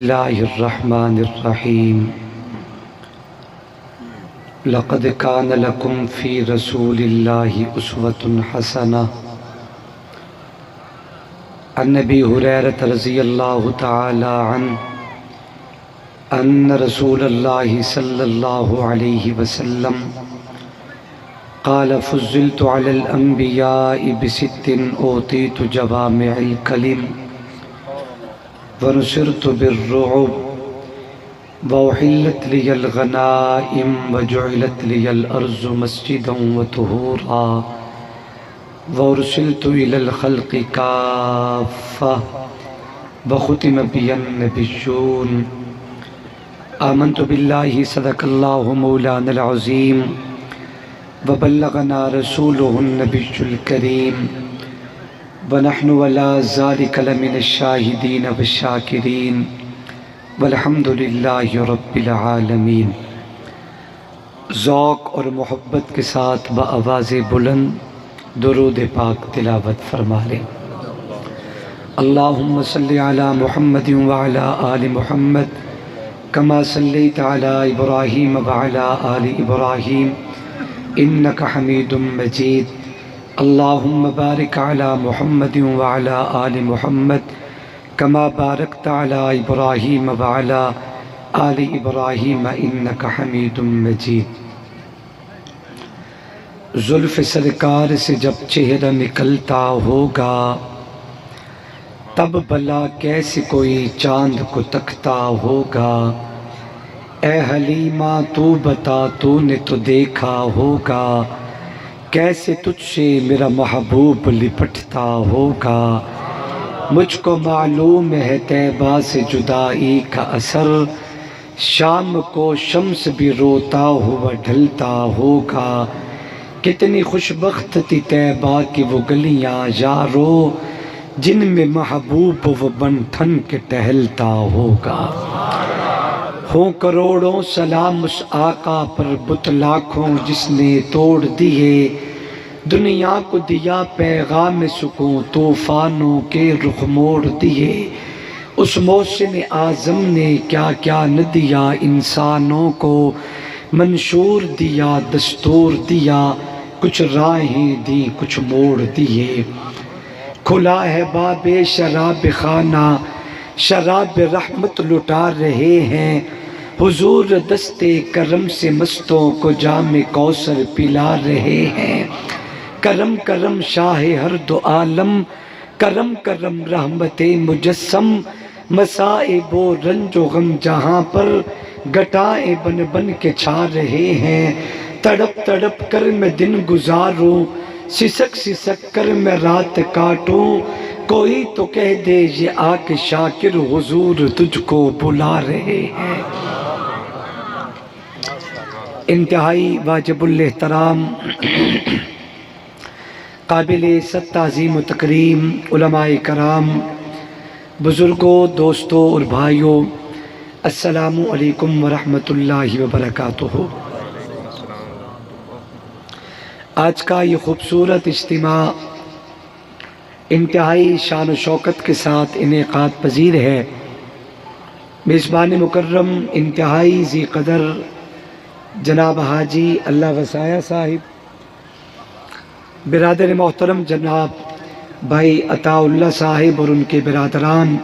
اللہ الرحمن الرحیم لقد کان لکم فی رسول اللہ اسوۃ حسنہ عن ابی ہریرہ رضی اللہ تعالی عنہ ان رسول اللہ صلی اللہ علیہ وسلم قال فضلت علی الانبیاء بست اوتیت جوامع الکلم ونصرت بالرعب وأحلت لي الغنائم وجعلت لي الأرض مسجدا وطهورا وأرسلت إلى الخلق كافة وختم بي النبيون آمنت بالله صدق الله مولانا العظيم وبلغنا رسوله النبي الكريم ونحن ولا ذلك لمن الشاہدین والشاکرین والحمد للہ رب العالمین۔ ذوق اور محبت کے ساتھ بآواز بلند درود پاک تلاوت فرما لیں۔ اللہم صلی علی محمد وعلی آل محمد کما صلیت علی ابراہیم وعلی آل ابراہیم انک حمید مجید۔ اللہم بارک علی محمد وعلی آل محمد کما بارکت علی ابراہیم وعلی آل ابراہیم انک حمید مجید۔ زلف سرکار سے جب چہرہ نکلتا ہوگا تب بھلا کیسے کوئی چاند کو تکتا ہوگا۔ اے حلیمہ تو بتا تو نے تو دیکھا ہوگا کیسے تجھ سے میرا محبوب لپٹتا ہوگا۔ مجھ کو معلوم ہے طیبہ سے جدائی کا اثر، شام کو شمس بھی روتا ہوا ڈھلتا ہوگا۔ کتنی خوش بخت تھی طیبہ کی وہ گلیاں یارو جن میں محبوب وہ بن ٹھن کے ٹہلتا ہوگا۔ ہوں کروڑوں سلام اس آقا پر بت لاکھوں جس نے توڑ دیے، دنیا کو دیا پیغام سکون طوفانوں کے رخ موڑ دیے۔ اس محسن اعظم نے کیا کیا نہ دیا انسانوں کو، منشور دیا دستور دیا کچھ راہیں دی کچھ موڑ دیے۔ کھلا ہے باب شراب خانہ شراب رحمت لٹا رہے ہیں، حضور دستے کرم سے مستوں کو جام کوثر پلا رہے ہیں۔ کرم کرم شاہ ہر دو عالم، کرم کرم رحمت مجسم، مصائب و رنج و غم جہاں پر گٹائیں بن بن کے چھا رہے ہیں۔ تڑپ تڑپ کر میں دن گزاروں، سسک سسک کر میں رات کاٹوں، کوئی تو کہہ دے یہ آ کے شاکر حضور تجھ کو بلا رہے ہیں۔ انتہائی واجب الاحترام قابل عزت تعظیم و تکریم علماء کرام، بزرگوں دوستوں اور بھائیوں، السلام علیکم ورحمۃ اللہ وبرکاتہ۔ آج کا یہ خوبصورت اجتماع انتہائی شان و شوکت کے ساتھ انعقاد پذیر ہے۔ میزبان مکرم انتہائی ذی قدر جناب حاجی اللہ وسایہ صاحب، برادر محترم جناب بھائی عطا اللہ صاحب اور ان کے برادران،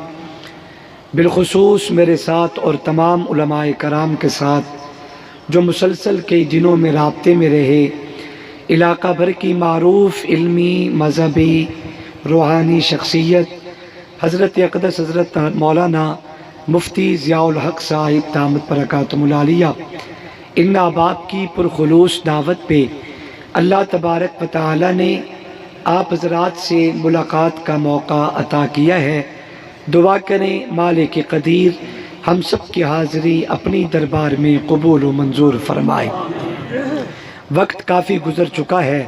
بالخصوص میرے ساتھ اور تمام علماء کرام کے ساتھ جو مسلسل کئی دنوں میں رابطے میں رہے، علاقہ بھر کی معروف علمی مذہبی روحانی شخصیت حضرت اقدس حضرت مولانا مفتی ضیاء الحق صاحب دامت برکاتہم العالیہ، ان احباب کی پرخلوص دعوت پہ اللہ تبارک و تعالی نے آپ حضرات سے ملاقات کا موقع عطا کیا ہے۔ دعا کریں مالک قدیر ہم سب کی حاضری اپنی دربار میں قبول و منظور فرمائے۔ وقت کافی گزر چکا ہے،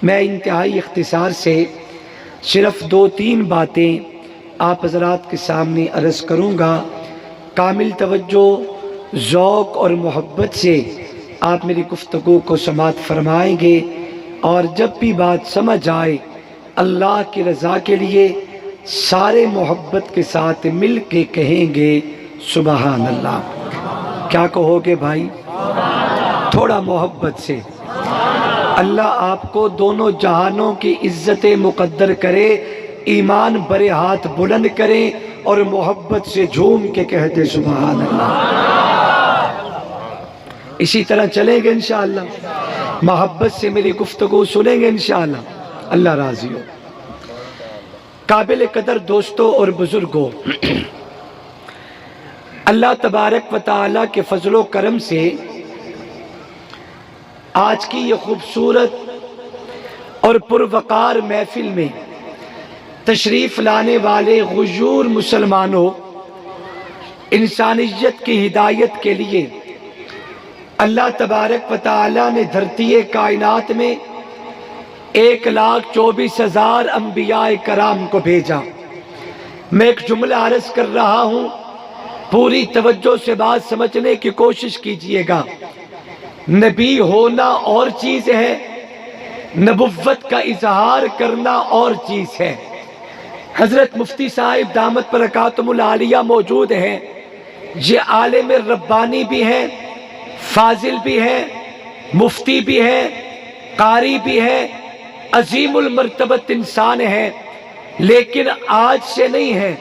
میں انتہائی اختصار سے صرف 2-3 باتیں آپ حضرات کے سامنے عرض کروں گا۔ کامل توجہ ذوق اور محبت سے آپ میری گفتگو کو سماعت فرمائیں گے، اور جب بھی بات سمجھ آئے اللہ کی رضا کے لیے سارے محبت کے ساتھ مل کے کہیں گے سبحان اللہ. کیا کہو گے بھائی؟ تھوڑا محبت سے. اللہ آپ کو دونوں جہانوں کی عزت مقدر کرے، ایمان برے ہاتھ بلند کرے اور محبت سے جھوم کے کہتے سبحان اللہ. اسی طرح چلیں گے انشاءاللہ، محبت سے میری گفتگو سنیں گے انشاءاللہ، اللہ راضی ہو. قابل قدر دوستوں اور بزرگوں، اللہ تبارک و تعالیٰ کے فضل و کرم سے آج کی یہ خوبصورت اور پروقار محفل میں تشریف لانے والے غیور مسلمانوں، انسانیت کی ہدایت کے لیے اللہ تبارک و تعالیٰ نے دھرتی کائنات میں 1,24,000 انبیاء کرام کو بھیجا. میں ایک جملہ عرض کر رہا ہوں، پوری توجہ سے بات سمجھنے کی کوشش کیجئے گا. نبی ہونا اور چیز ہے، نبوت کا اظہار کرنا اور چیز ہے. حضرت مفتی صاحب دامت برکاتہم العالیہ موجود ہیں. یہ عالم ربانی بھی ہیں، فاضل بھی ہیں، مفتی بھی ہیں، قاری بھی ہیں، عظیم المرتبت انسان ہیں. لیکن آج سے نہیں ہے،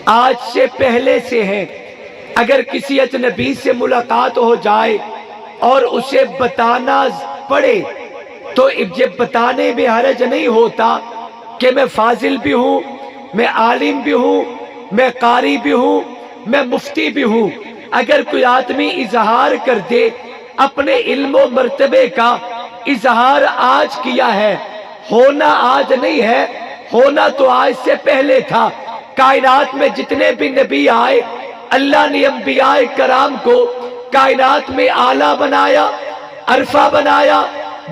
آج سے پہلے سے ہیں. اگر کسی اجنبی سے ملاقات ہو جائے اور اسے بتانا پڑے تو یہ بتانے میں حرج نہیں ہوتا کہ میں فاضل بھی ہوں، میں عالم بھی ہوں، میں قاری بھی ہوں، میں مفتی بھی ہوں. اگر کوئی آدمی اظہار کر دے اپنے علم و مرتبے کا، اظہار آج کیا ہے، ہونا آج نہیں ہے، ہونا تو آج سے پہلے تھا. کائنات میں جتنے بھی نبی آئے، اللہ نے انبیاء کرام کو کائنات میں اعلیٰ بنایا، عرفہ بنایا،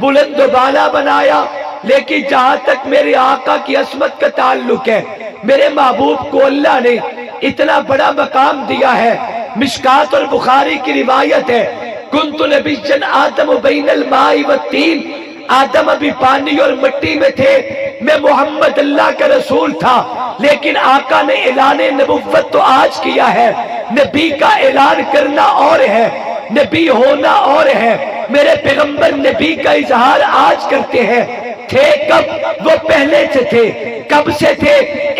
بلند و بالا بنایا. لیکن جہاں تک میرے آقا کی عظمت کا تعلق ہے، میرے محبوب کو اللہ نے اتنا بڑا مقام دیا ہے. مشکات اور بخاری کی روایت ہے، کنت نبیًا آدم بین الماء والطین، آدم ابھی پانی اور مٹی میں تھے، میں محمد اللہ کا رسول تھا. لیکن آقا نے اعلان نبوت تو آج کیا ہے، نبی کا اعلان کرنا اور ہے، نبی ہونا اور ہے. میرے پیغمبر نبی کا اظہار آج کرتے ہیں. تھے کب؟ وہ پہلے سے تھے. کب سے تھے؟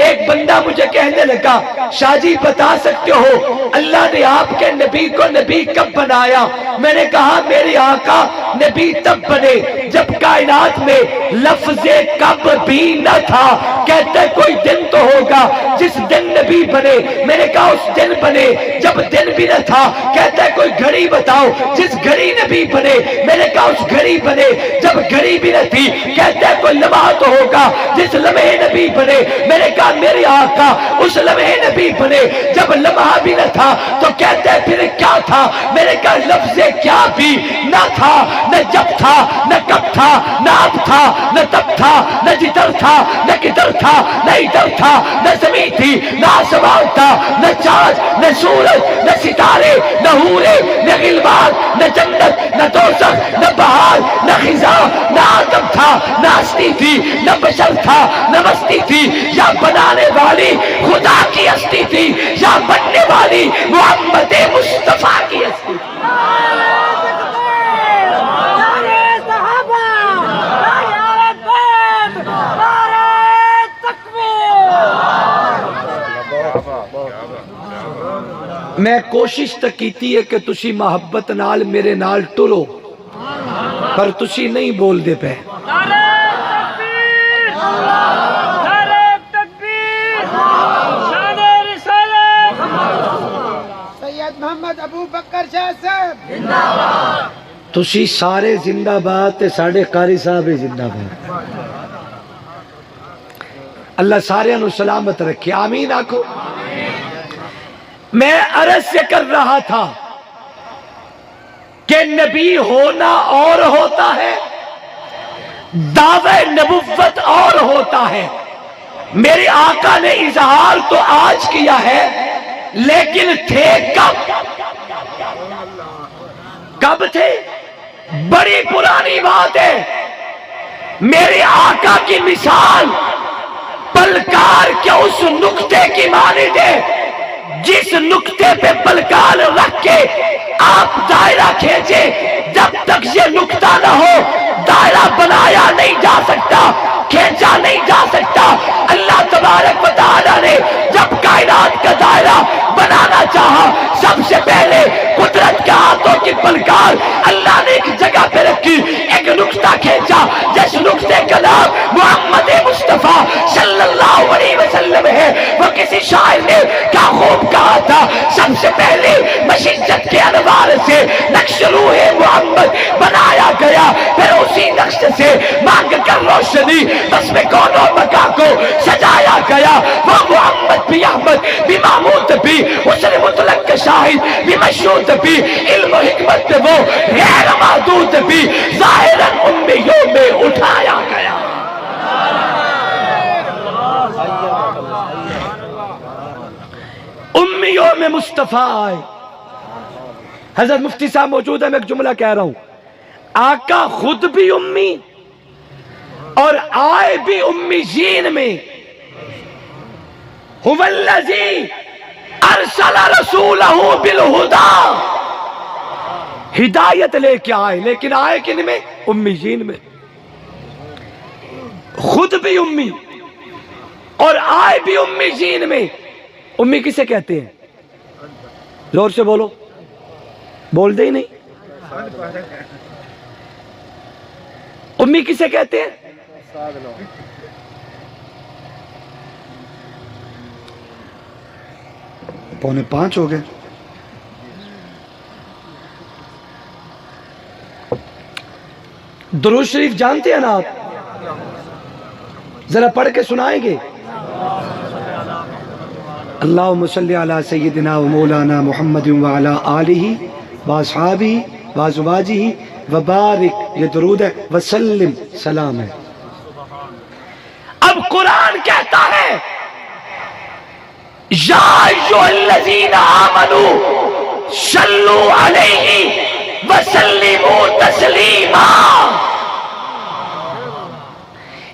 ایک بندہ مجھے کہنے لگا، شاہ جی بتا سکتے ہو اللہ نے آپ کے نبی کو نبی کب بنایا؟ میں نے کہا میرے آقا نبی تب بنے جب کائنات میں لفظ کب بھی نہ تھا. کہتے کوئی دن تو ہوگا جس دن نبی بنے. میں نے کہا اس دن بنے جب دن بھی نہ تھا. کہتے کوئی گھڑی بتاؤ جس گھڑی نبی بنے. میں نے کہا اس گھڑی بنے جب گھڑی بھی نہ تھی. کہتے کوئی لمحہ تو ہوگا جس لمحے نبی بنے. میں نے کہا میرے آقا اس لمحے نبی بنے جب لمحہ بھی نہ تھا. تو کہتے پھر کیا تھا؟ میں نے کہا لفظ کیا بھی نہ تھا، نہ جب تھا، نہ کب تھا، نہ اب تھا، نہ تب تھا، نہ جدھر تھا، نہ کدھر تھا، نہ ادھر تھا، نہ زمین تھی، نہ آسمان تھا، نہ چاند، نہ سورج، نہ ستارے، نہ حورے، نہ غلمان، نہ جنت، نہ دوزخ، نہ بہار، نہ خزاں، نہ آدم تھا، نہ ہستی تھی، نہ بشر تھا، نہ مستی تھی. یا بنانے والی خدا کی ہستی تھی، یا بننے والی محمد مصطفیٰ کی ہستی تھی. میں کوشش تک کیتی ہے کہ تسی محبت نال میرے نال ٹرو، پر تسی نہیں بول دے پہ. سید محمد ابو بکر شاہ صاحب زندہ باد. تسی سارے زندہ باد تے ساڑھے قاری صاحب زندہ باد. اللہ سارے انو سلامت رکھے، آمین آکھو. میں عرض سے کر رہا تھا کہ نبی ہونا اور ہوتا ہے، دعوی نبوت اور ہوتا ہے. میرے آقا نے اظہار تو آج کیا ہے، لیکن تھے کب؟ کب تھے؟ بڑی پرانی بات ہے. میرے آقا کی مثال پلکار کے اس نقطے کی مانند ہے جس نقطے پہ پلکار رکھ کے آپ دائرہ کھینچے، جب تک یہ نقطہ نہ ہو دائرہ بنایا نہیں جا سکتا، کھینچا نہیں جا سکتا۔ اللہ تبارک و تعالیٰ نے جب کائنات کا دائرہ بنانا چاہا، سب سے پہلے قدرت کے ہاتھوں کی پلکار اللہ نے ایک جگہ پہ رکھی، ایک نقطہ کھینچا جس نقطے کا نام محمد مصطفیٰ صلی اللہ علیہ وسلم ہے۔ وہ کسی شاعر نے کیا خوب کہا تھا، سب سے پہلے مشجت کے انوار سے نقش روح محمد بنایا گیا، پھر اسی نقش سے مانگ کر روشنی بس میں کونوں مکان کو سجایا گیا۔ وہ محمد بھی احمد بھی محمود بھی حسن مطلق کا شاہد بھی مشہود بھی علم و حکمت وہ غیر محدود بھی ظاہراً امیوں میں اٹھایا گیا۔ امیوں میں مصطفیٰ آئے۔ حضرت مفتی صاحب موجود ہے، میں ایک جملہ کہہ رہا ہوں، آقا خود بھی امی اور آئے بھی امیین میں۔ هو الذی ارسل رسولہ بالہدی، ہدایت لے کے آئے، لیکن آئے کن میں؟ امیین میں۔ خود بھی امی اور آئے بھی امیین میں۔ امی کسے کہتے ہیں؟ زور سے بولو، بول دے ہی نہیں۔ امی کسے کہتے ہیں؟ 4:45 ہو گئے۔ درود شریف جانتے ہیں نا آپ؟ ذرا پڑھ کے سنائیں گے؟ اللہم صلی علی سیدنا و مولانا محمد وعلی آلہ واصحابہ وازواجہ وبارک، یہ درود ہے، وسلم، سلام ہے۔ اب قرآن کہتا ہے یا ایھا الذین آمنوا صلوا علیہ وسلموا تسلیما۔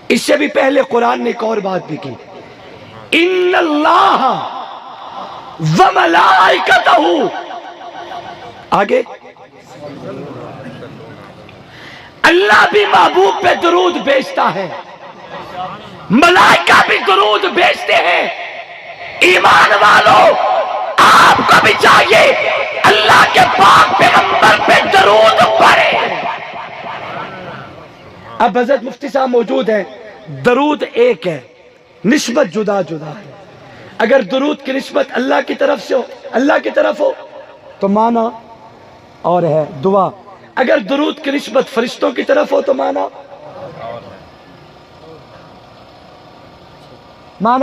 اس سے بھی پہلے قرآن نے ایک اور بات بھی کی، ان اللہ وملائکتہ، آگے اللہ بھی محبوب پہ درود بھیجتا ہے، ملائکہ بھی درود بھیجتے ہیں۔ ایمان والو آپ کو بھی چاہیے اللہ کے پاک پیغمبر پہ درود پڑھیں۔ اب حضرت مفتی صاحب موجود ہیں، درود ایک ہے، نسبت جدا جدا ہے۔ اگر درود کی نسبت اللہ کی طرف سے ہو، اللہ کی طرف ہو تو معنی اور ہے دعا، اگر درود کی نسبت فرشتوں کی طرف ہو تو معنی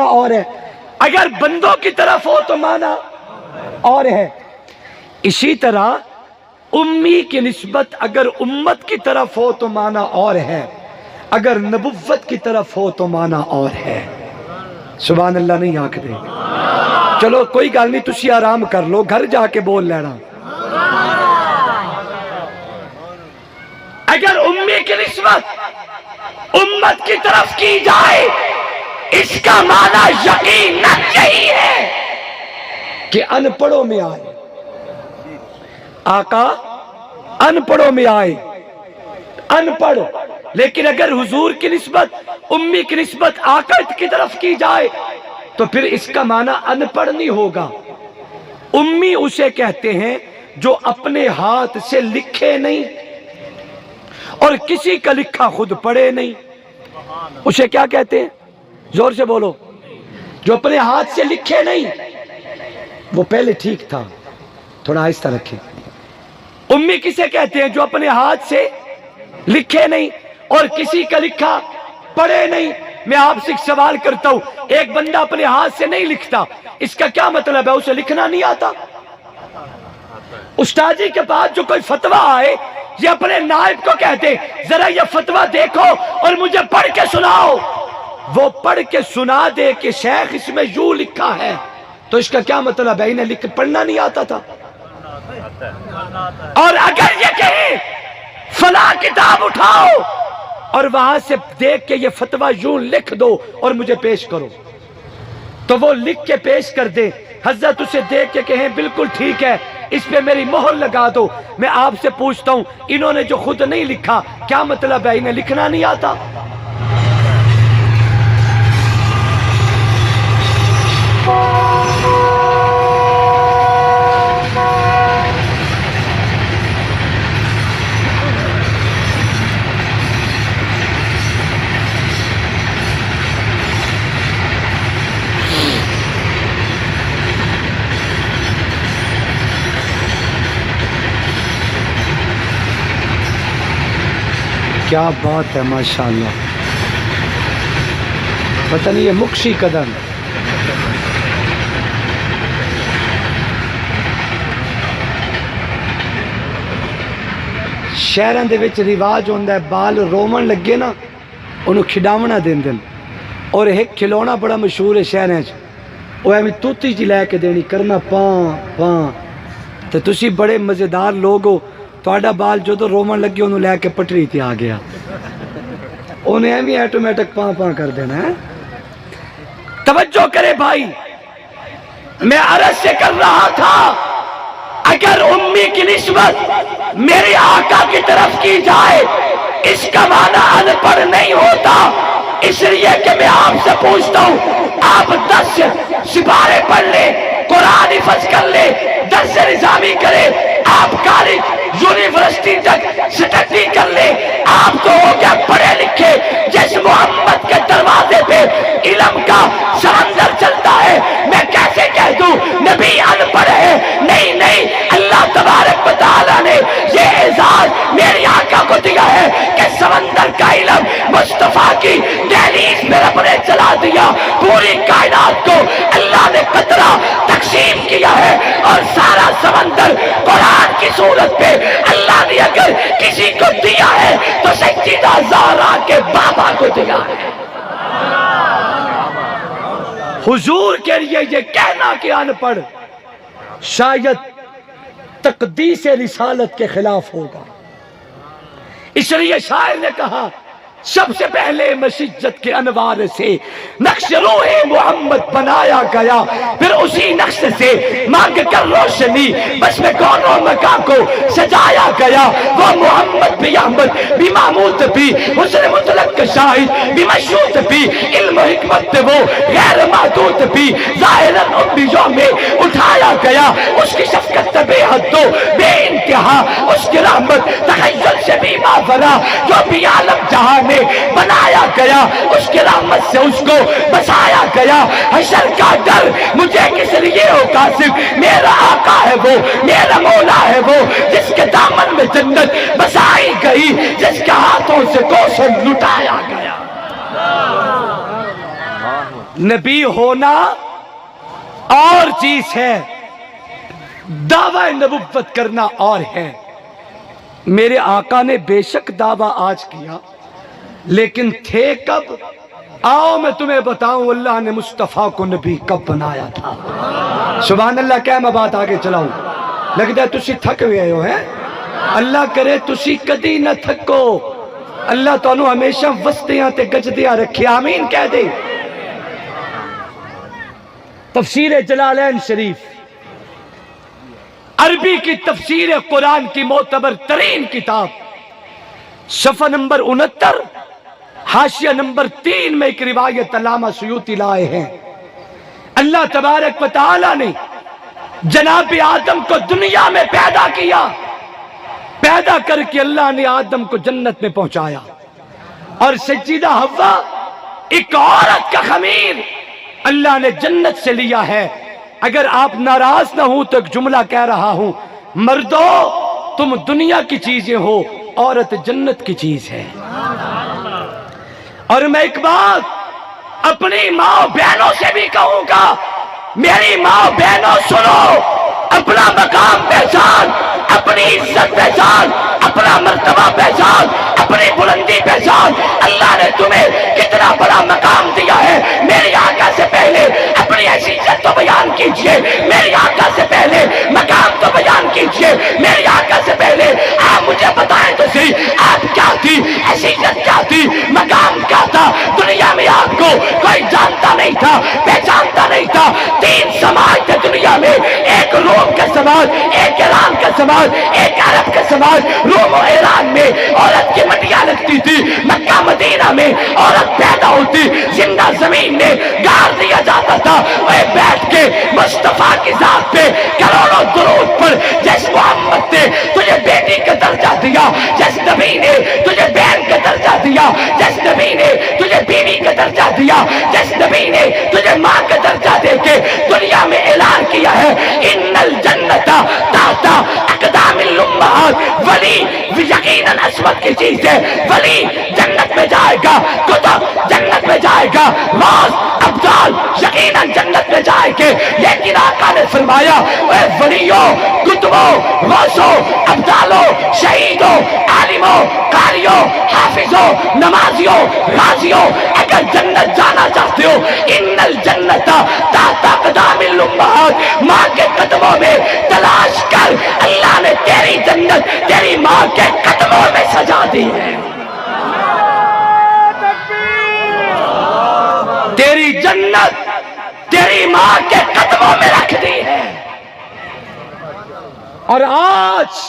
اور ہے، اگر بندوں کی طرف ہو تو معنی اور ہے۔ اسی طرح امی کی نسبت اگر امت کی طرف ہو تو معنی اور ہے، اگر نبوت کی طرف ہو تو معنی اور ہے۔ سبحان اللہ نہیں آکھدے؟ چلو کوئی گل نہیں، تسی آرام کر لو، گھر جا کے بول لینا۔ اگر امی کی نسبت امت کی طرف کی جائے، اس کا معنی یقیناً یہی ہے کہ ان پڑھوں میں آئے، آقا ان پڑھوں میں آئے، ان پڑھ۔ لیکن اگر حضور کی نسبت امی کی نسبت آقا کی طرف کی جائے تو پھر اس کا معنی ان پڑھ نہیں ہوگا۔ امی اسے کہتے ہیں جو اپنے ہاتھ سے لکھے نہیں اور کسی کا لکھا خود پڑھے نہیں، اسے کیا کہتے ہیں؟ زور سے بولو۔ جو اپنے ہاتھ سے لکھے نہیں، وہ پہلے ٹھیک تھا، تھوڑا آہستہ رکھیں۔ امی کسے کہتے ہیں؟ جو اپنے ہاتھ سے لکھے نہیں اور کسی کا لکھا پڑھے نہیں۔ میں آپ سے ایک سوال کرتا ہوں، ایک بندہ اپنے ہاتھ سے نہیں لکھتا، اس کا کیا مطلب ہے؟ اسے لکھنا نہیں آتا؟ استاد جی کے پاس جو کوئی فتویٰ آئے، یہ اپنے نائب کو کہتے ذرا یہ فتویٰ دیکھو اور مجھے پڑھ کے سناؤ، وہ پڑھ کے سنا دے کہ شیخ اس میں یوں لکھا ہے، تو اس کا کیا مطلب ہے؟ انہیں پڑھنا نہیں آتا تھا۔ اور اگر یہ کہیں فلاں کتاب اٹھاؤ اور وہاں سے دیکھ کے یہ فتویٰ یوں لکھ دو اور مجھے پیش کرو. تو وہ لکھ کے پیش کر دے. حضرت اسے دیکھ کے کہیں بالکل ٹھیک ہے, اس پہ میری مہر لگا دو. میں آپ سے پوچھتا ہوں, انہوں نے جو خود نہیں لکھا کیا مطلب ہے؟ انہیں لکھنا نہیں آتا؟ کیا بات ہے ماشاءاللہ. پتہ نہیں یہ مکشی قدم. شہراں دے وچ رواج ہوندا ہے بال رومن لگے نا انہوں کھڈاونا دین دن. اور ایک کھلونا بڑا مشہور ہے شہراں وچ, وہ ایویں توتی جی لے کے دینی کرنا پاں پاں. تے تسی بڑے مزیدار لوگ ہو, تہاڈا بال جدوں رومن لگے انہوں لے کے پٹری تے آ گیا, انہیں ایویں آٹومیٹک پاں پاں کر دینا ہے. توجہ کرے بھائی, میں عرض سے کر رہا تھا اگر امی کی نسبت میرے آقا کی طرف کی جائے اس کا معنی ان پڑھ نہیں ہوتا. اس لیے کہ میں آپ سے پوچھتا ہوں, آپ 10 سپارے پڑھ لیں, قرآن حفظ کر لیں, 10 نظامی کرے, آپ کالج یونیورسٹی تک سٹڈی کر لیں, آپ تو ہو گیا پڑھے لکھے. جس محمد کے دروازے پہ علم کا سمندر چلتا ہے, میں کیسے کہہ دوں نبی ان پڑھ ہے؟ نہیں نہیں, اللہ تبارک و تعالیٰ نے یہ اعزاز میرے آقا کو دیا ہے کہ سمندر کا علم مصطفیٰ کی دہلیز میں رب نے چلا دیا. پوری کائنات کو اللہ نے قطرہ تقسیم کیا ہے اور سارا سمندر قرآن کی صورت پہ اللہ نے اگر کسی کو دیا ہے تو سیدہ زہرا کے بابا کو دیا ہے. حضور کے لیے یہ کہنا کہ ان پڑھ شاید تقدیس رسالت کے خلاف ہوگا. اس لیے شاعر نے کہا سب سے پہلے مشجت کے انوار سے نقش روح محمد بنایا گیا, پھر اسی نقش سے مانگ کر روشنی بس میں کونوں مکان کو سجایا گیا. وہ محمد بھی احمد بھی محمود بھی حسن مطلق شاہد بھی مشہود بھی, علم و حکمت وہ غیر محدود بھی, ظاہراً امیوں میں اٹھایا گیا. اس کی شفقت بے حد و بے انتہا, اس کی رحمت تخیل سے بھی ماورا, جو بھی عالم جہان بنایا گیا اس کی رحمت سے اس کو بسایا گیا. حشر کا ڈر مجھے کس لیے ہو قاسم, میرا آقا ہے وہ, میرا مولا ہے وہ, جس کے دامن میں جنت بسائی گئی, جس کے ہاتھوں سے کوثر لٹایا گیا. نبی ہونا اور چیز ہے, دعوی نبوت کرنا اور ہے. میرے آقا نے بے شک دعویٰ آج کیا, لیکن تھے کب؟ آؤ میں تمہیں بتاؤں اللہ نے مصطفیٰ کو نبی کب بنایا تھا. سبحان اللہ. کیا میں بات آگے چلاؤں؟ لگتا ہے تسی تھک گئے ہو ہیں. اللہ کرے تسی کدی نہ تھکو, اللہ تانوں ہمیشہ وسطیاں تے گجدیاں رکھے. آمین کہہ دے. تفسیر جلالین شریف عربی کی تفسیر قرآن کی معتبر ترین کتاب, صفحہ نمبر 69 حاشیہ نمبر 3 میں ایک روایت علامہ سیوطی لائے ہیں. اللہ تبارک و تعالی نے جناب آدم کو دنیا میں پیدا کیا, پیدا کر کے اللہ نے آدم کو جنت میں پہنچایا, اور سیدہ حوا ایک عورت کا خمیر اللہ نے جنت سے لیا ہے. اگر آپ ناراض نہ ہوں تو ایک جملہ کہہ رہا ہوں, مردو تم دنیا کی چیزیں ہو, عورت جنت کی چیز ہے. اور میں ایک بات اپنی ماں بہنوں سے بھی کہوں گا, میری ماں بہنوں سنو, اپنا مقام پہچان, اپنی عزت پہچان, اپنا مرتبہ پہچان, اپنی بلندی پہچان. اللہ نے تمہیں کتنا بڑا مقام دیا ہے. میرے آقا سے پہلے اپنی حیثیت تو بیان کیجئے, میرے آقا سے پہلے مقام تو بیان کیجئے, میرے آقا سے پہلے آپ مجھے بتائیں تو صحیح آپ کیا تھی حیثیت کیا تھی، مقام کیا تھا، دنیا میں آپ کو کوئی جانتا نہیں تھا، پہچانتا نہیں تھا۔ 3 سماج تھے دنیا میں، ایک روم کا سماج، ایک ایران کا سماج، ایک عرب کا سماج۔ روم و ایران میں عورت کی مٹیاں لگتی تھی، مکہ مدینہ میں عورت پیدا ہوتی زندہ زمین میں گاڑ دیا جاتا تھا۔ وہ بیٹھ کے مصطفیٰ کی ذات پہ کروڑوں درود پڑھ، جس محمد نے تجھے بیٹی کا درجہ دیا، جس نبی نے تجھے بہن کا درجہ دیا، جس نبی نے تجھے بیوی کا درجہ دیا، جس نبی نے تجھے ماں کا درجہ دے کے دنیا میں اعلان کیا ہے ان الجنت تحت اقدام الامہات۔ ولی یقیناً عصمت کی چیز ہے، ولی جنت میں جائے گا، کتب جنت میں جائے گا، راز ابدال یقیناً جنت میں جائے گے۔ لیکن آقا نے فرمایا اے ولیوں، کتبوں، غوثوں، ابدالوں، شہیدوں، عالموں، قاریوں، حافظوں، نمازیوں، غازیوں، اگر جنت جانا چاہتے ہو ان الجنت تحت اقدام الامہات، ماں کے قدموں میں تلاش کر، اللہ نے تیری جنت تیری ماں کے قدموں میں سجا دی ہے۔ تیری جنت تیری ماں کے قدموں میں رکھ دی ہے۔ اور آج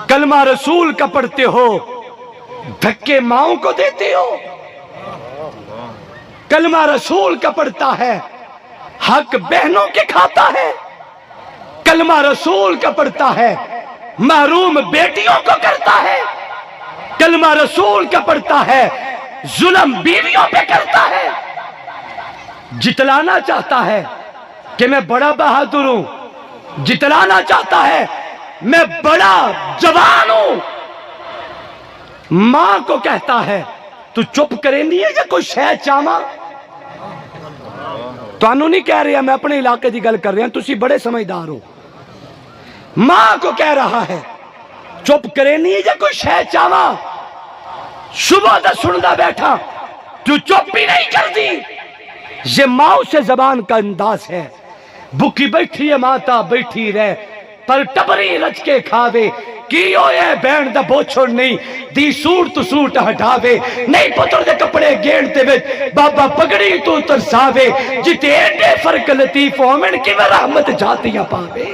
کلمہ رسول کا پڑھتے ہو، دھکے ماؤں کو دیتے ہو۔ کلمہ رسول کا پڑھتا ہے، حق بہنوں کے کھاتا ہے۔ کلمہ رسول کا پڑھتا ہے، محروم بیٹیوں کو کرتا ہے۔ کلمہ رسول کا پڑھتا ہے، ظلم بیویوں پہ کرتا ہے۔ جتلانا چاہتا ہے کہ میں بڑا بہادر ہوں، جتلانا چاہتا ہے میں بڑا جوان ہوں۔ ماں کو کہتا ہے تو چپ کریں نہیں ہے یا کوئی شے چاما۔ تو نہیں کہہ رہا، میں اپنے علاقے دی گل کر رہا ہوں، تسی بڑے سمجھدار ہو۔ ماں کو کہہ رہا ہے چپ کریں نہیں ہے یا کوئی شے چاما۔ صبح دا سندا بیٹھا تو چپ بھی نہیں کر دی۔ یہ ماں سے زبان کا انداز ہے۔ بکی بیٹھی ہے ماتا بیٹھی رہ، پر ٹبری رچ کے کھاوے، کیوں اے بین دا بوچھڑ نہیں، دی سوٹ تو سوٹ ہٹاوے، نہیں پتر دے کپڑے گینڈتے وچ بابا پگڑی تو ترساوے، جتے ایڈے فرق لطیف ہومن کی میں رحمت جاتیاں پاوے۔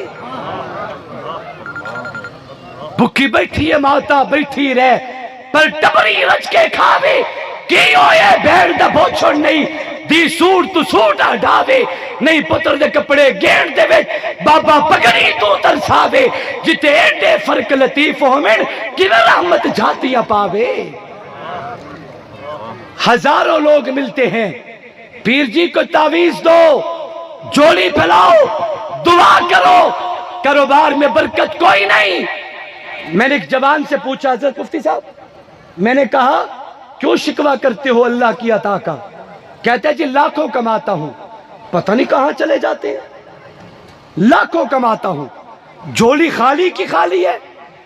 بکی بیٹھی ہے ماتا بیٹھی رہ، پر ٹبری رچ کے کھاوے، کیوں اے بین دا بوچھڑ نہیں، دی سوٹ تو سوٹ ہٹاوے، نہیں پتر دے کپڑے گینڈ دے وچ بابا پگڑی تو ترساوے، جتے ایڈے فرق لطیف ہومن کی میں رحمت جاتیاں پاوے۔ ہزاروں لوگ ملتے ہیں، پیر جی کو تعویذ دو، جوڑی پھیلاؤ، دعا کرو، کاروبار میں برکت کوئی نہیں۔ میں نے ایک جوان سے پوچھا، حضرت مفتی صاحب، میں نے کہا کیوں شکوہ کرتے ہو اللہ کی عطا کا؟ کہتا ہے جی لاکھوں کماتا ہوں، پتہ نہیں کہاں چلے جاتے ہیں، لاکھوں کماتا ہوں، جھولی خالی کی خالی ہے۔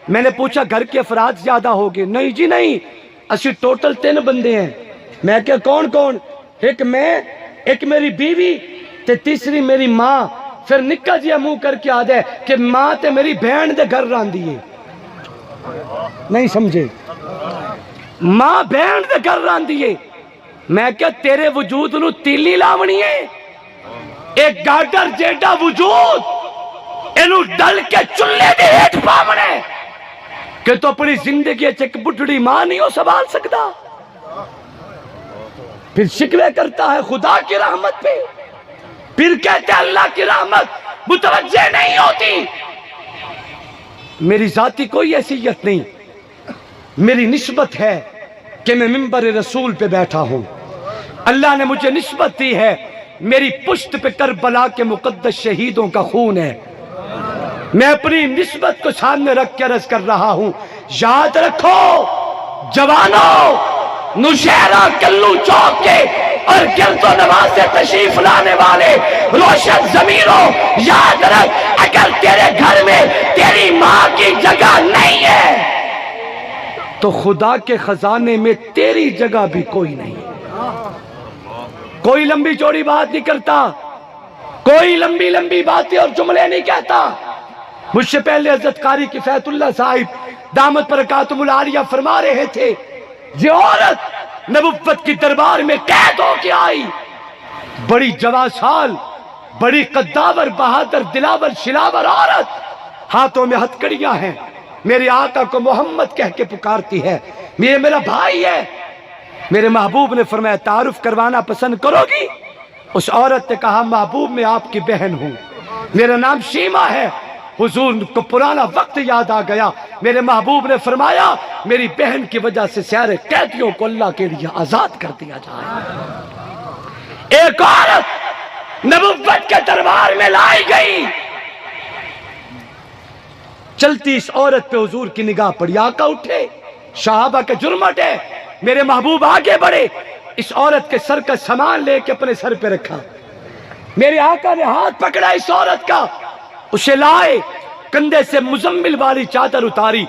میں نے پوچھا گھر کے افراد زیادہ ہوگے؟ نہیں جی نہیں، اسی ٹوٹل 3 بندے ہیں۔ میں کہا کون کون؟ ایک میں، ایک میری بیوی تے تیسری میری ماں۔ پھر نکا جی منہ کر کے آ جائے کہ ماں تے میری بہن دے گھر راندی ہے۔ نہیں سمجھے؟ ماں بہن دے گھر راندی ہے۔ میں کہا تیرے وجود نو تیلی لاونی ہے، ایک گاڈر جیڈا وجود اینو ڈل کے چلے دے ہیٹھ پاونا ہے کہ تو اپنی زندگی ایک بڑھڑی ماں نہیں ہو سنبھال سکتا۔ پھر شکوے کرتا ہے خدا کی رحمت پہ، پھر کہتے ہیں اللہ کی رحمت متوجہ نہیں ہوتی۔ میری ذاتی کوئی حیثیت نہیں، میری نسبت ہے کہ میں منبر رسول پہ بیٹھا ہوں۔ اللہ نے مجھے نسبت دی ہے، میری پشت پہ کربلا کے مقدس شہیدوں کا خون ہے۔ میں اپنی نسبت کو سامنے رکھ کے عرض کر رہا ہوں، یاد رکھو جوانوں، نوشہرہ کلو چوک کے اور گرد و نواز سے تشریف لانے والے روشن ضمیروں، یاد رکھ اگر تیرے گھر میں تیری ماں کی جگہ نہیں ہے تو خدا کے خزانے میں تیری جگہ بھی کوئی نہیں۔ کوئی لمبی چوڑی بات نہیں کرتا، کوئی لمبی لمبی باتیں اور جملے نہیں کہتا۔ مجھ سے پہلے حضرت قاری کفایت اللہ صاحب دامت برکاتہم العالیہ فرما رہے تھے یہ عورت نبوت کی دربار میں قید ہو کے آئی، بڑی جواسال، بڑی قداور، بہادر، دلاور، شلاور عورت، ہاتھوں میں ہتھکڑیاں ہیں، میرے آقا کو محمد کہہ کے پکارتی ہے، یہ میرا بھائی ہے۔ میرے محبوب نے فرمایا تعارف کروانا پسند کرو گی؟ اس عورت نے کہا محبوب میں آپ کی بہن ہوں، میرا نام شیما ہے۔ حضور کو پرانا وقت یاد آ گیا، میرے محبوب نے فرمایا میری بہن کی وجہ سے سارے قیدیوں کو اللہ کے لیے آزاد کر دیا جائے۔ ایک عورت نبوت کے دربار میں لائی گئی، چلتی اس عورت پہ حضور کی نگاہ پڑی، آقا اٹھے، صحابہ کے جرم ہٹے، میرے محبوب آگے بڑھے، اس عورت کے سر کا سامان لے کے اپنے سر پہ رکھا، میرے آقا نے ہاتھ پکڑا اس عورت کا، اسے لائے، کندھے سے مزمل والی چادر اتاری،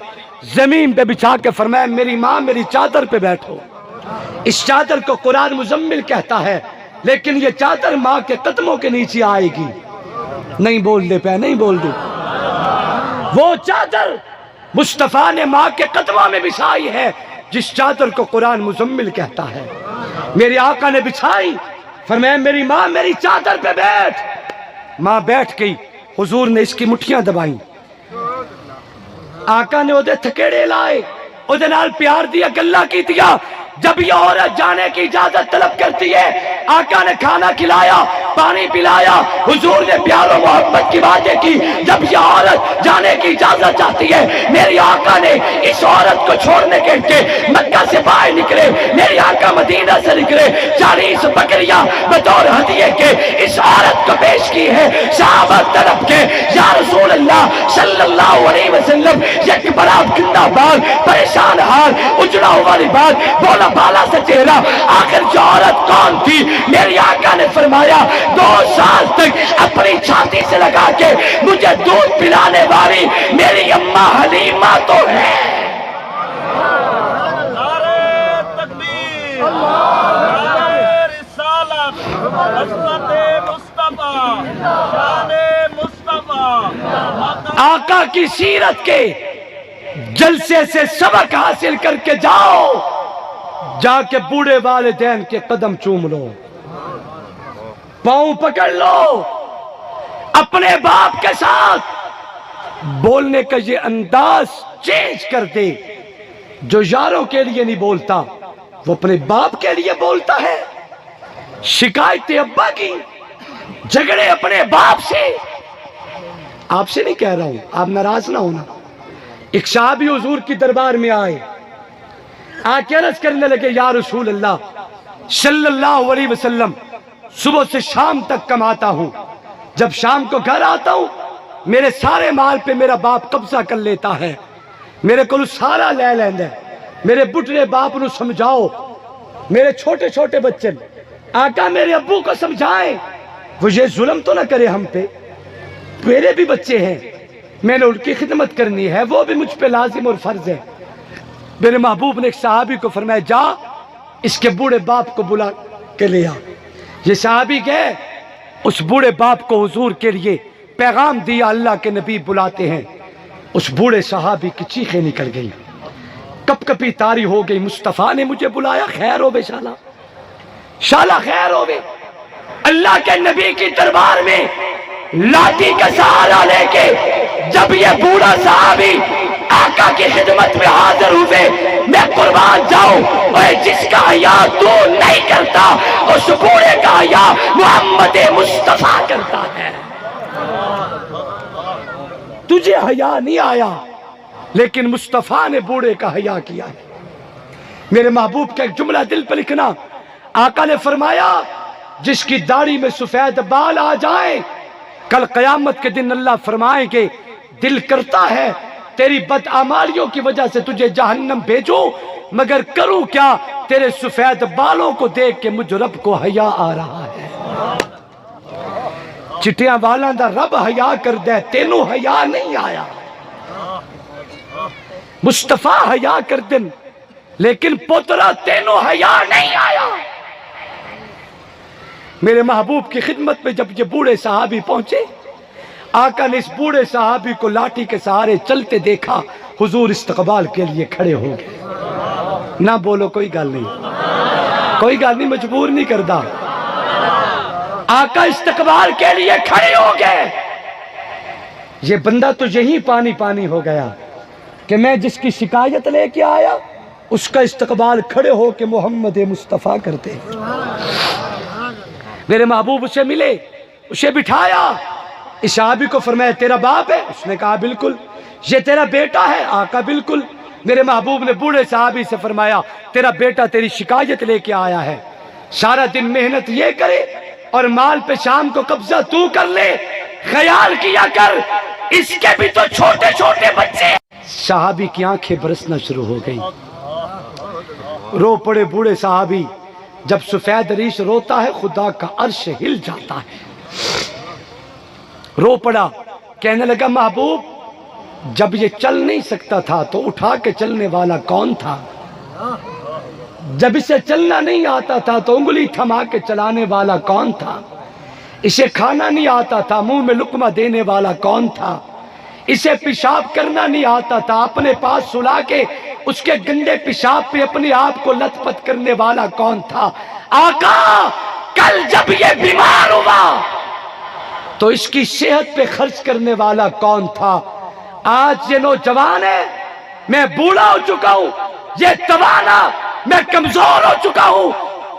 زمین پہ بچھا کے فرمایا میری ماں میری چادر پہ بیٹھو۔ اس چادر کو قرآن مزمل کہتا ہے، لیکن یہ چادر ماں کے قدموں کے نیچے آئے گی۔ نہیں بول دے پہ، نہیں بول دے۔ وہ چادر مصطفیٰ نے ماں کے قدموں میں بچھائی ہے، جس چادر کو قرآن مزمل کہتا ہے، میرے آقا نے بچھائی، فرمایا میری ماں میری چادر پہ بیٹھ۔ ماں بیٹھ گئی، حضور نے اس کی مٹھیاں دبائیں، آقا نے اودے تھکیڑے لائے، اودے نال پیار دیا، گلہ کی دیا۔ جب یہ عورت جانے کی اجازت طلب کرتی ہے، آقا نے کھانا کھلایا، پانی پلایا، حضور نے پیار و محبت کی باتیں کی۔ جب یہ عورت جانے کی اجازت چاہتی ہے، میری آقا نے اس عورت کو چھوڑنے کے لیے مکہ سے باہر نکلے، میری آقا مدینہ سے نکلے، 40 بکریاں بطور ہدیے کے اس عورت کو پیش کی ہے۔ صحابہ طلب کے یا رسول اللہ صلی اللہ علیہ وسلم، یک براب گندہ بال، پریشان حال، اجڑا ہوا لباس، بولا بالا سے چہرہ، آخر جو عورت کون تھی؟ میری آقا نے فرمایا 2 سال تک اپنی چھاتی سے لگا کے مجھے دودھ پلانے والی میری اماں حلیمہ تو ہے۔ نعرہ تکبیر، نعرہ رسالت، حضرت مصطفیٰ، شان مصطفیٰ۔ آقا کی سیرت کے جلسے سے سبق حاصل کر کے جاؤ، جا کے بوڑھے والدین کے قدم چوم لو، پاؤں پکڑ لو، اپنے باپ کے ساتھ بولنے کا یہ انداز چینج کر دے۔ جو یاروں کے لیے نہیں بولتا وہ اپنے باپ کے لیے بولتا ہے۔ شکایتیں ابا کی، جھگڑے اپنے باپ سے۔ آپ سے نہیں کہہ رہا ہوں، آپ ناراض نہ ہونا۔ ایک صحابی حضور کی دربار میں آئے، آ کے عرض کرنے لگے یا رسول اللہ صلی اللہ علیہ وسلم، صبح سے شام تک کماتا ہوں، جب شام کو گھر آتا ہوں میرے سارے مال پہ میرا باپ قبضہ کر لیتا ہے، میرے کو سارا لے لیندے، میرے بٹھے باپ نو سمجھاؤ، میرے چھوٹے چھوٹے بچے، آقا میرے ابو کو سمجھائیں وہ یہ ظلم تو نہ کرے ہم پہ، میرے بھی بچے ہیں، میں نے ان کی خدمت کرنی ہے، وہ بھی مجھ پہ لازم اور فرض ہے۔ میرے محبوب نے ایک صحابی کو فرمایا جا اس کے بوڑھے باپ کو بلا کے لے آ۔ یہ صحابی گئے، اس بوڑھے باپ کو حضور کے لیے پیغام دیا، اللہ کے نبی بلاتے ہیں۔ اس بوڑھے صحابی کی چیخیں نکل گئی، کپ کپی تاری ہو گئی، مصطفیٰ نے مجھے بلایا، خیر ہو بے شالا، شالا خیر ہو بے۔ اللہ کے نبی کی دربار میں لاٹھی کا سہارا لے کے جب یہ بوڑھا صحابی آقا کی خدمت میں حاضر ہوئے، میں قربان جاؤں، اور جس کا حیا تو نہیں کرتا اس بوڑھے کا حیا محمد مصطفیٰ کرتا ہے۔ تجھے حیا نہیں آیا لیکن مصطفیٰ نے بوڑھے کا حیا کیا ہے۔ میرے محبوب کا ایک جملہ دل پہ لکھنا، آقا نے فرمایا جس کی داڑھی میں سفید بال آ جائیں کل قیامت کے دن اللہ فرمائیں گے دل کرتا ہے تیری بدعمالیوں کی وجہ سے تجھے جہنم بھیجوں، مگر کروں کیا تیرے سفید بالوں کو دیکھ کے مجھ رب کو حیا آ رہا ہے۔ چٹیاں والاں دا رب حیا کر دے، تینوں حیا نہیں آیا۔ مصطفیٰ حیا کر دن لیکن پترا تینوں حیا نہیں آیا۔ میرے محبوب کی خدمت میں جب یہ بوڑھے صحابی پہنچے، آقا نے اس بوڑھے صحابی کو لاٹھی کے سہارے چلتے دیکھا، حضور استقبال کے لیے کھڑے ہو گئے۔ نہ بولو کوئی گل نہیں، کوئی گل نہیں، مجبور نہیں کردا۔ آقا استقبال کے لیے کھڑے ہو گئے۔ یہ بندہ تو یہی پانی پانی ہو گیا کہ میں جس کی شکایت لے کے آیا اس کا استقبال کھڑے ہو کے محمد مصطفیٰ کرتے۔ میرے محبوب اسے ملے، اسے بٹھایا، اس صحابی کو فرمایا تیرا باپ ہے؟ اس نے کہا بالکل۔ یہ تیرا بیٹا ہے؟ آقا بالکل۔ میرے محبوب نے بوڑھے صحابی سے فرمایا تیرا بیٹا تیری شکایت لے کے آیا ہے، سارا دن محنت یہ کرے اور مال پہ شام کو قبضہ تو کر لے، خیال کیا کر اس کے بھی تو چھوٹے چھوٹے بچے۔ صحابی کی آنکھیں برسنا شروع ہو گئی، رو پڑے بوڑھے صحابی۔ جب سفید ریش روتا ہے خدا کا عرش ہل جاتا ہے۔ رو پڑا، کہنے لگا محبوب جب یہ چل نہیں سکتا تھا تو اٹھا کے چلنے والا کون تھا؟ جب اسے چلنا نہیں آتا تھا تو انگلی تھما کے چلانے والا کون تھا؟ اسے کھانا نہیں آتا تھا منہ میں لقمہ دینے والا کون تھا؟ اسے پیشاب کرنا نہیں آتا تھا اپنے پاس سلا کے اس کے گندے پیشاب پہ اپنے آپ کو لت پت کرنے والا کون تھا؟ آقا کل جب یہ بیمار ہوا تو اس کی صحت پہ خرچ کرنے والا کون تھا؟ آج یہ نوجوان ہے، میں بوڑھا ہو چکا ہوں، یہ توانا، میں کمزور ہو چکا ہوں،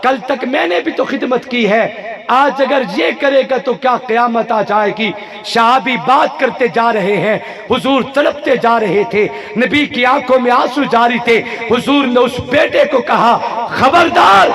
کل تک میں نے بھی تو خدمت کی ہے، آج اگر یہ کرے گا تو کیا قیامت آ جائے گی۔ صحابی بات کرتے جا رہے ہیں، حضور تڑپتے جا رہے تھے، نبی کی آنکھوں میں آنسو جاری تھے۔ حضور نے اس بیٹے کو کہا خبردار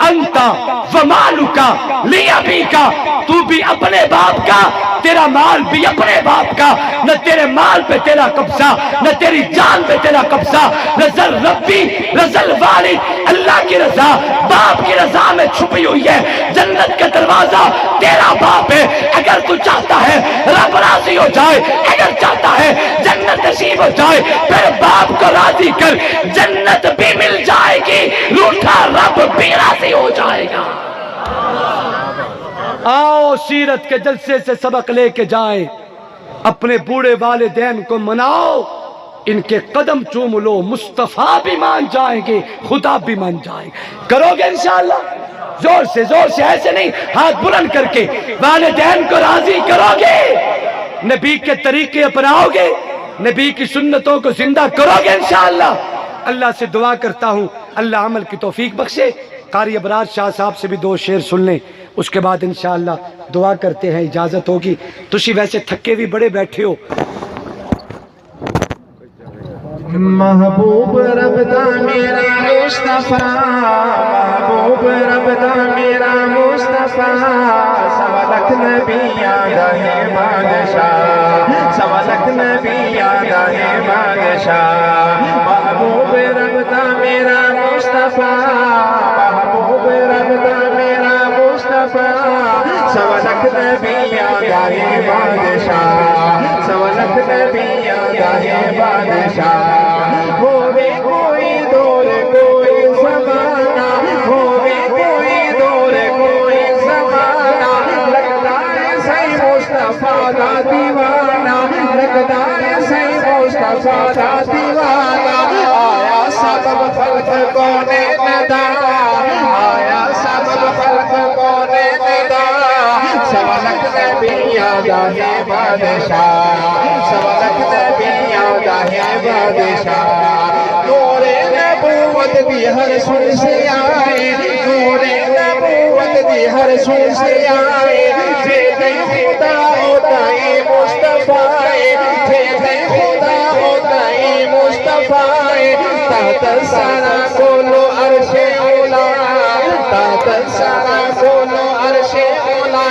انتا ومالکا لی ابیکا، تو بھی اپنے باپ کا، تیرا مال بھی اپنے باپ کا، نہ تیرے مال پہ تیرا قبضہ، نہ تیری جان پہ تیرا قبضہ، رضل ربی رضل والد، اللہ کی رضا باپ کی رضا میں چھپی ہوئی ہے، جنت کا دروازہ تیرا باپ ہے، اگر تو چاہتا ہے رب راضی ہو جائے، اگر چاہتا ہے جنت نصیب ہو جائے، پھر باپ کو راضی کر، جنت بھی مل جائے گی، روٹھا رب بھی راضی ہو جائے گا۔ آؤ سیرت کے جلسے سے سبق لے کے جائیں، اپنے بوڑھے والدین کو مناؤ، ان کے قدم چوم لو، مصطفیٰ بھی مان جائیں گے، خدا بھی مان جائے گا۔ کرو گے انشاءاللہ؟ زور سے ایسے نہیں، ہاتھ بلند کر کے والدین کو راضی کرو گے، نبی کے طریقے اپناؤ گے، نبی کی سنتوں کو زندہ کرو گے انشاءاللہ۔ اللہ سے دعا کرتا ہوں اللہ عمل کی توفیق بخشے۔ قاری ابرار شاہ صاحب سے بھی دو شعر سن لیں، اس کے بعد انشاءاللہ دعا کرتے ہیں، اجازت ہوگی۔ تسی ویسے تھکے بھی بڑے بیٹھے ہو۔ محبوب رب دا میرا مصطفیٰ، محبوب رب دا میرا مصطفیٰ، سوا لکھ نبیاں دا ہے بادشاہ، سوا لکھ نبیاں دا ہے بادشاہ، محبوب رب دا میرا مصطفیٰ، محبوب رب دا میرا مصطفیٰ، سوا لکھ نبیاں دا ہے بادشاہ، سوا لکھ نبیاں دا ہے بادشاہ۔ ہووے کوئی دور کوئی زمانہ، ہووے کوئی دور کوئی زمانہ، لگتا ہے صحیح مصطفیٰ دا دیوانہ، لگتا ہے صحیح مصطفیٰ دا دیوانہ۔ آیا سبب خلق کونے ندا، آیا سبب خلق کونے ندا، سوا لکھ نبیاں دا ہے بادشاہ، سوا لکھ نبیاں دا ہے بادشاہ۔ نور نبوت دی ہر سن سے آئے، نور نبوت دی ہر سن سے آئے، جے دے خدا ہوتا ہے مصطفیٰ، جے دے خدا ہوتا ہے مصطفیٰ، تحت سارا کولو عرش اولا، تحت سارا کولو عرش اولا،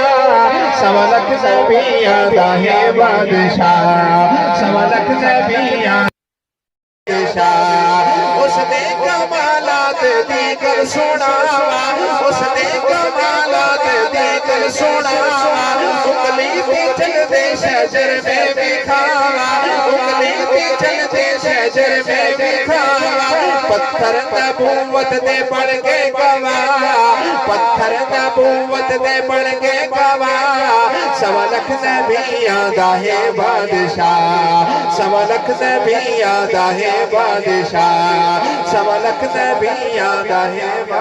سوا لکھ نبیاں دا ہے بادشاہ، سوا لکھ نبیاں اس نے کمالات دی کر سنا، اس نے کمالات دی کر سنا، انگلی تھی چلتے شجر میں دکھاوا، انگلی تھی چلتے شجر میں دکھاوا، پتھر نبوت دے بڑھ کے گواہ پتھر نبوت دے بڑھ کے گواہ سوا لکھ نبیاں دا ہے بادشاہ سوا لکھ نبیاں دا ہے بادشاہ سوا لکھ نبیاں دا ہے بادشاہ